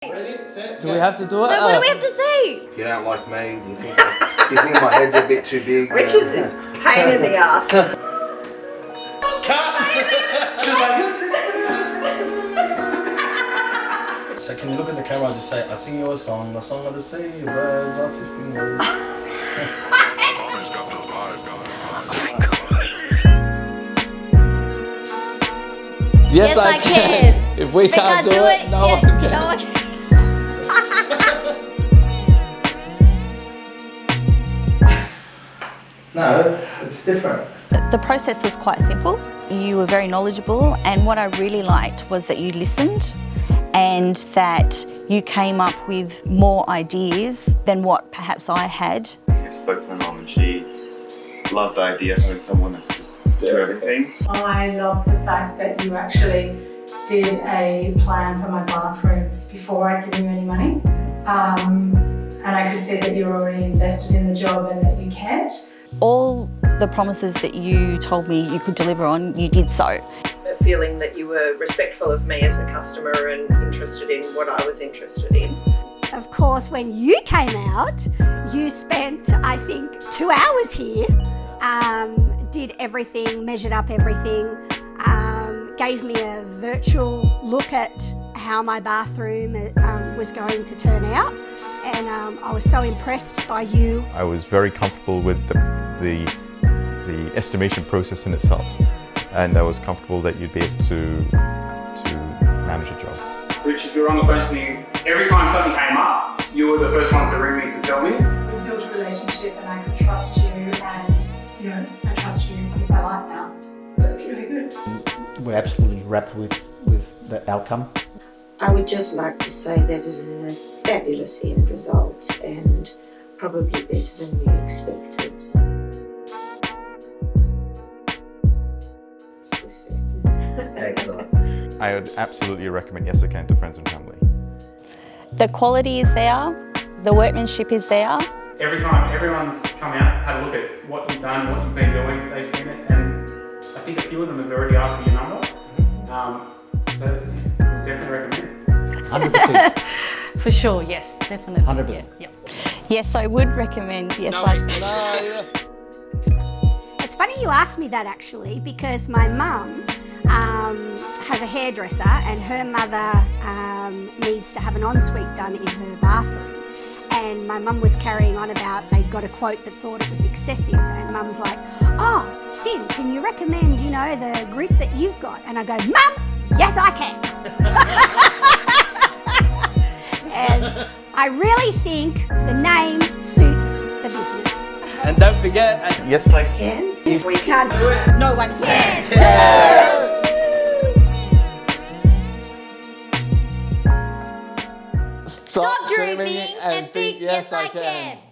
Ready, set, do we have to do it? No, what do we have to say? If you don't like me, you think my head's a bit too big. Rich's is pain in the ass. So can you look at the camera and just say, I sing you a song of the sea, birds off your fingers. Yes, I can. If we can't do it, no one can. No one can. No, it's different. The process was quite simple. You were very knowledgeable, and what I really liked was that you listened and that you came up with more ideas than what perhaps I had. I spoke to my mum and she loved the idea of having someone that could just do everything. I love the fact that you actually did a plan for my bathroom before I'd given you any money. And I could see that you were already invested in the job and that you cared. All the promises that you told me you could deliver on, you did so. A feeling that you were respectful of me as a customer and interested in what I was interested in. Of course, when you came out, you spent, I think, 2 hours here, did everything, measured up everything, gave me a virtual look at how my bathroom was going to turn out, and I was so impressed by you. I was very comfortable with the estimation process in itself, and I was comfortable that you'd be able to manage a job. Rich, if you were on the phone to me, every time something came up, you were the first one to ring me to tell me. We built a relationship and I could trust you, and I trust you with my life now. It's really good. We're absolutely wrapped with the outcome. I would just like to say that it is a fabulous end result and probably better than we expected. Excellent. I would absolutely recommend Yes I Can to friends and family. The quality is there, the workmanship is there. Every time everyone's come out, had a look at what you've done, what you've been doing, they've seen it, and I think a few of them have already asked for your number. So I definitely recommend. 100%. For sure, yes, definitely. 100%. Yeah. Yes, I would recommend. Yes, It's funny you asked me that actually, because my mum has a hairdresser and her mother needs to have an ensuite done in her bathroom. And my mum was carrying on about they'd got a quote but thought it was excessive, and mum's like, oh, Sin, can you recommend, the group that you've got? And I go, Mum, yes I can. And I really think the name suits the business. And don't forget, Yes I Can? If we can't do it, no one can. stop dreaming and think yes I can.